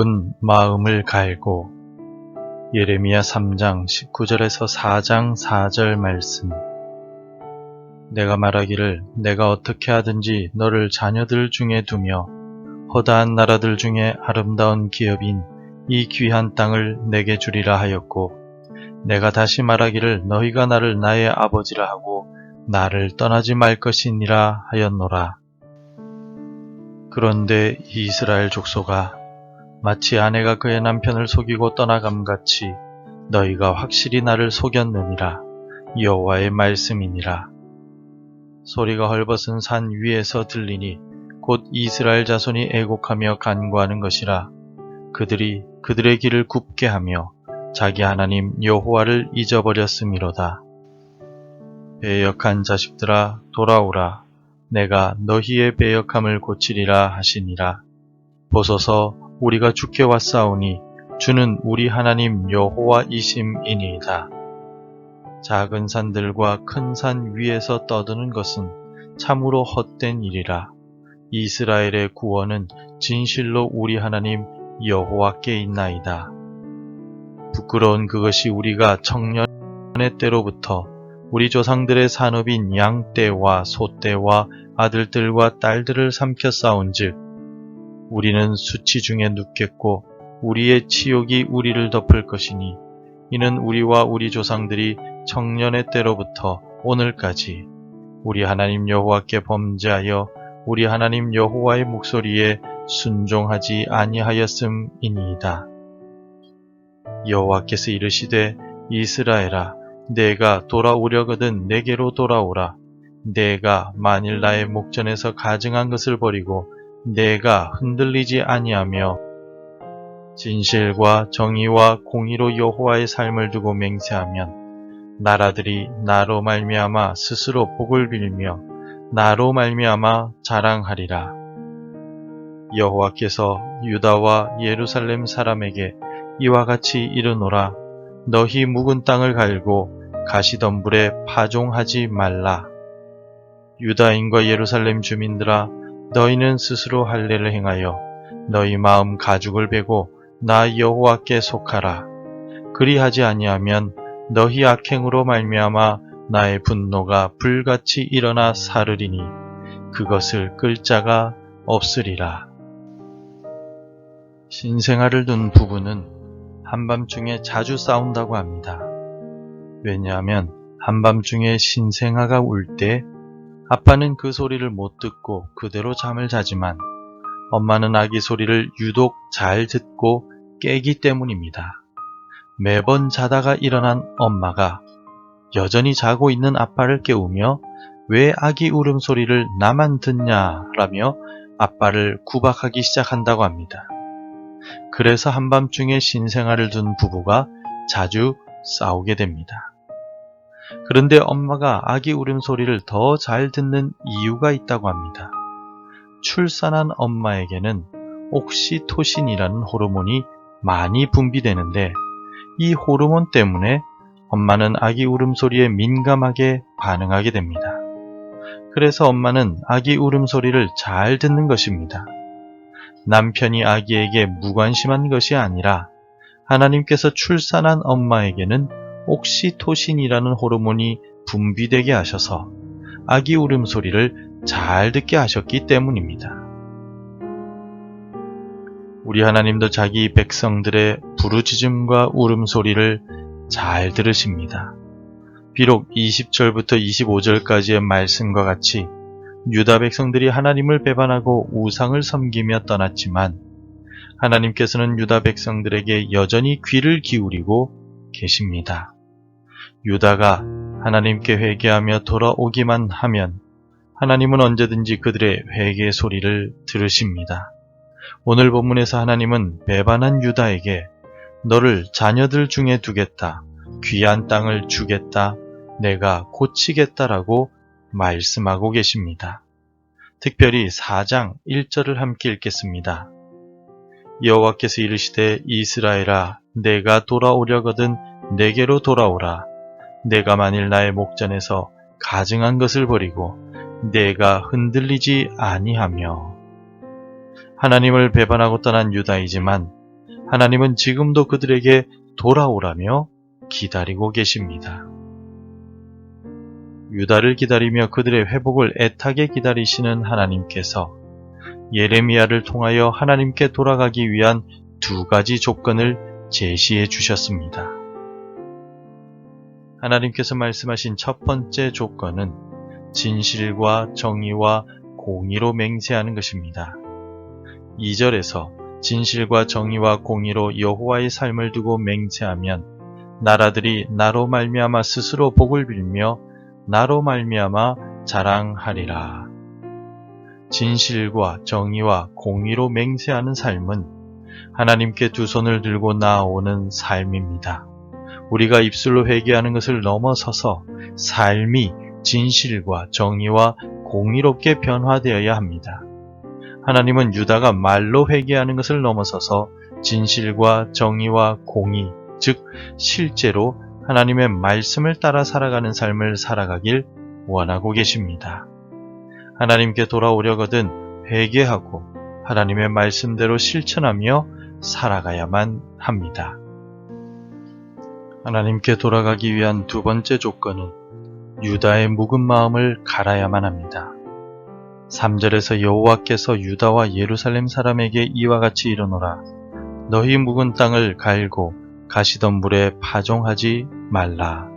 묵은 마음을 갈고. 예레미야 3장 19절에서 4장 4절 말씀. 내가 말하기를 내가 어떻게 하든지 너를 자녀들 중에 두며 허다한 나라들 중에 아름다운 기업인 이 귀한 땅을 내게 주리라 하였고, 내가 다시 말하기를 너희가 나를 나의 아버지라 하고 나를 떠나지 말 것이니라 하였노라. 그런데 이스라엘 족속아, 마치 아내가 그의 남편을 속이고 떠나감같이 너희가 확실히 나를 속였느니라. 여호와의 말씀이니라. 소리가 헐벗은 산 위에서 들리니 곧 이스라엘 자손이 애곡하며 간구하는 것이라. 그들이 그들의 길을 굽게 하며 자기 하나님 여호와를 잊어버렸음이로다. 배역한 자식들아 돌아오라. 내가 너희의 배역함을 고치리라 하시니라. 보소서, 우리가 주께 왔사오니 주는 우리 하나님 여호와이심이니이다. 작은 산들과 큰 산 위에서 떠드는 것은 참으로 헛된 일이라. 이스라엘의 구원은 진실로 우리 하나님 여호와께 있나이다. 부끄러운 그것이 우리가 청년의 때로부터 우리 조상들의 산업인 양떼와 소떼와 아들들과 딸들을 삼켜 싸운즉 우리는 수치 중에 눕겠고 우리의 치욕이 우리를 덮을 것이니, 이는 우리와 우리 조상들이 청년의 때로부터 오늘까지 우리 하나님 여호와께 범죄하여 우리 하나님 여호와의 목소리에 순종하지 아니하였음이니이다. 여호와께서 이르시되 이스라엘아, 내가 돌아오려거든 내게로 돌아오라. 내가 만일 나의 목전에서 가증한 것을 버리고 내가 흔들리지 아니하며 진실과 정의와 공의로 여호와의 삶을 두고 맹세하면 나라들이 나로 말미암아 스스로 복을 빌며 나로 말미암아 자랑하리라. 여호와께서 유다와 예루살렘 사람에게 이와 같이 이르노라. 너희 묵은 땅을 갈고 가시덤불에 파종하지 말라. 유다인과 예루살렘 주민들아, 너희는 스스로 할례를 행하여 너희 마음 가죽을 베고 나 여호와께 속하라. 그리하지 아니하면 너희 악행으로 말미암아 나의 분노가 불같이 일어나 사르리니 그것을 끌 자가 없으리라. 신생아를 둔 부부는 한밤중에 자주 싸운다고 합니다. 왜냐하면 한밤중에 신생아가 울 때 아빠는 그 소리를 못 듣고 그대로 잠을 자지만 엄마는 아기 소리를 유독 잘 듣고 깨기 때문입니다. 매번 자다가 일어난 엄마가 여전히 자고 있는 아빠를 깨우며 왜 아기 울음소리를 나만 듣냐라며 아빠를 구박하기 시작한다고 합니다. 그래서 한밤중에 신생아를 둔 부부가 자주 싸우게 됩니다. 그런데 엄마가 아기 울음소리를 더 잘 듣는 이유가 있다고 합니다. 출산한 엄마에게는 옥시토신이라는 호르몬이 많이 분비되는데 이 호르몬 때문에 엄마는 아기 울음소리에 민감하게 반응하게 됩니다. 그래서 엄마는 아기 울음소리를 잘 듣는 것입니다. 남편이 아기에게 무관심한 것이 아니라 하나님께서 출산한 엄마에게는 옥시토신이라는 호르몬이 분비되게 하셔서 아기 울음소리를 잘 듣게 하셨기 때문입니다. 우리 하나님도 자기 백성들의 부르짖음과 울음소리를 잘 들으십니다. 비록 20절부터 25절까지의 말씀과 같이 유다 백성들이 하나님을 배반하고 우상을 섬기며 떠났지만 하나님께서는 유다 백성들에게 여전히 귀를 기울이고 계십니다. 유다가 하나님께 회개하며 돌아오기만 하면 하나님은 언제든지 그들의 회개 소리를 들으십니다. 오늘 본문에서 하나님은 배반한 유다에게 너를 자녀들 중에 두겠다, 귀한 땅을 주겠다, 내가 고치겠다라고 말씀하고 계십니다. 특별히 4장 1절을 함께 읽겠습니다. 여호와께서 이르시되 이스라엘아, 내가 돌아오려거든 내게로 돌아오라. 내가 만일 나의 목전에서 가증한 것을 버리고 내가 흔들리지 아니하며. 하나님을 배반하고 떠난 유다이지만 하나님은 지금도 그들에게 돌아오라며 기다리고 계십니다. 유다를 기다리며 그들의 회복을 애타게 기다리시는 하나님께서 예레미야를 통하여 하나님께 돌아가기 위한 두 가지 조건을 제시해 주셨습니다. 하나님께서 말씀하신 첫 번째 조건은 진실과 정의와 공의로 맹세하는 것입니다. 2절에서 진실과 정의와 공의로 여호와의 삶을 두고 맹세하면 나라들이 나로 말미암아 스스로 복을 빌며 나로 말미암아 자랑하리라. 진실과 정의와 공의로 맹세하는 삶은 하나님께 두 손을 들고 나아오는 삶입니다. 우리가 입술로 회개하는 것을 넘어서서 삶이 진실과 정의와 공의롭게 변화되어야 합니다. 하나님은 유다가 말로 회개하는 것을 넘어서서 진실과 정의와 공의, 즉 실제로 하나님의 말씀을 따라 살아가는 삶을 살아가길 원하고 계십니다. 하나님께 돌아오려거든 회개하고 하나님의 말씀대로 실천하며 살아가야만 합니다. 하나님께 돌아가기 위한 두 번째 조건은 유다의 묵은 마음을 갈아야만 합니다. 3절에서 여호와께서 유다와 예루살렘 사람에게 이와 같이 이르노라. 너희 묵은 땅을 갈고 가시던 물에 파종하지 말라.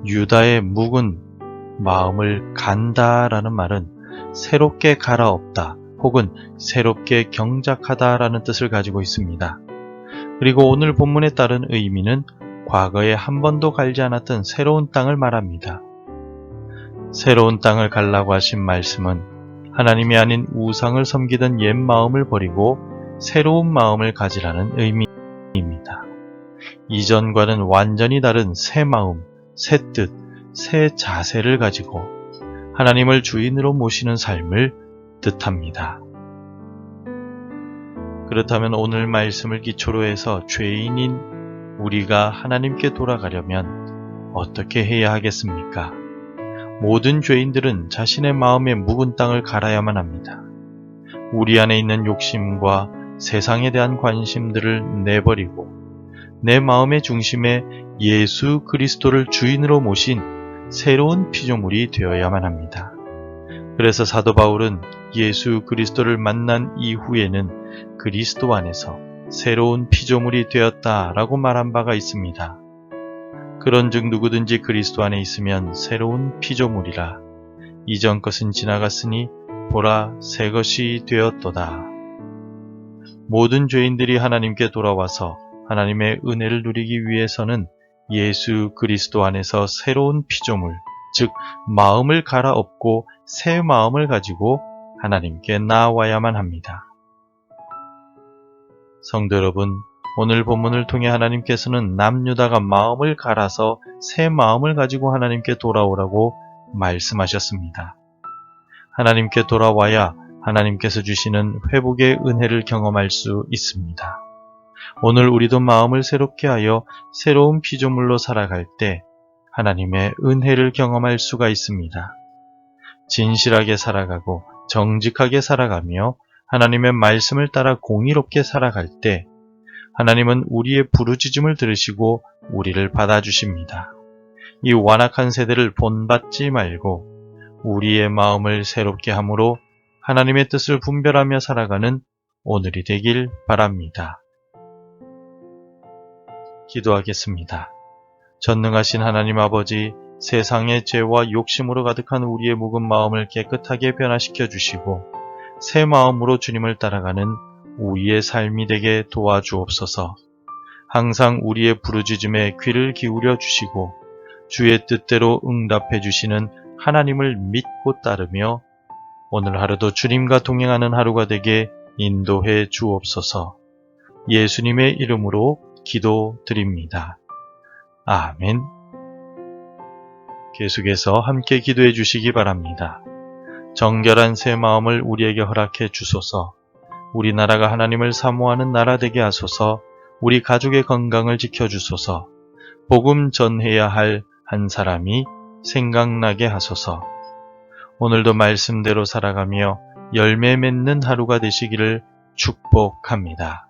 유다의 묵은 마음을 간다라는 말은 새롭게 갈아엎다 혹은 새롭게 경작하다라는 뜻을 가지고 있습니다. 그리고 오늘 본문에 따른 의미는 과거에 한 번도 갈지 않았던 새로운 땅을 말합니다. 새로운 땅을 갈라고 하신 말씀은 하나님이 아닌 우상을 섬기던 옛 마음을 버리고 새로운 마음을 가지라는 의미입니다. 이전과는 완전히 다른 새 마음, 새 뜻, 새 자세를 가지고 하나님을 주인으로 모시는 삶을 뜻합니다. 그렇다면 오늘 말씀을 기초로 해서 죄인인 우리가 하나님께 돌아가려면 어떻게 해야 하겠습니까? 모든 죄인들은 자신의 마음의 묵은 땅을 갈아야만 합니다. 우리 안에 있는 욕심과 세상에 대한 관심들을 내버리고 내 마음의 중심에 예수 그리스도를 주인으로 모신 새로운 피조물이 되어야만 합니다. 그래서 사도 바울은 예수 그리스도를 만난 이후에는 그리스도 안에서 새로운 피조물이 되었다라고 말한 바가 있습니다. 그런즉 누구든지 그리스도 안에 있으면 새로운 피조물이라. 이전 것은 지나갔으니 보라 새 것이 되었도다. 모든 죄인들이 하나님께 돌아와서 하나님의 은혜를 누리기 위해서는 예수 그리스도 안에서 새로운 피조물, 즉 마음을 갈아엎고 새 마음을 가지고 하나님께 나아와야만 합니다. 성도 여러분, 오늘 본문을 통해 하나님께서는 남유다가 마음을 갈아서 새 마음을 가지고 하나님께 돌아오라고 말씀하셨습니다. 하나님께 돌아와야 하나님께서 주시는 회복의 은혜를 경험할 수 있습니다. 오늘 우리도 마음을 새롭게 하여 새로운 피조물로 살아갈 때 하나님의 은혜를 경험할 수가 있습니다. 진실하게 살아가고 정직하게 살아가며 하나님의 말씀을 따라 공의롭게 살아갈 때 하나님은 우리의 부르짖음을 들으시고 우리를 받아주십니다. 이 완악한 세대를 본받지 말고 우리의 마음을 새롭게 함으로 하나님의 뜻을 분별하며 살아가는 오늘이 되길 바랍니다. 기도하겠습니다. 전능하신 하나님 아버지, 세상의 죄와 욕심으로 가득한 우리의 묵은 마음을 깨끗하게 변화시켜 주시고 새 마음으로 주님을 따라가는 우리의 삶이 되게 도와주옵소서. 항상 우리의 부르짖음에 귀를 기울여 주시고 주의 뜻대로 응답해 주시는 하나님을 믿고 따르며 오늘 하루도 주님과 동행하는 하루가 되게 인도해 주옵소서. 예수님의 이름으로 기도드립니다. 아멘. 계속해서 함께 기도해 주시기 바랍니다. 정결한 새 마음을 우리에게 허락해 주소서. 우리나라가 하나님을 사모하는 나라 되게 하소서. 우리 가족의 건강을 지켜주소서. 복음 전해야 할 한 사람이 생각나게 하소서. 오늘도 말씀대로 살아가며 열매 맺는 하루가 되시기를 축복합니다.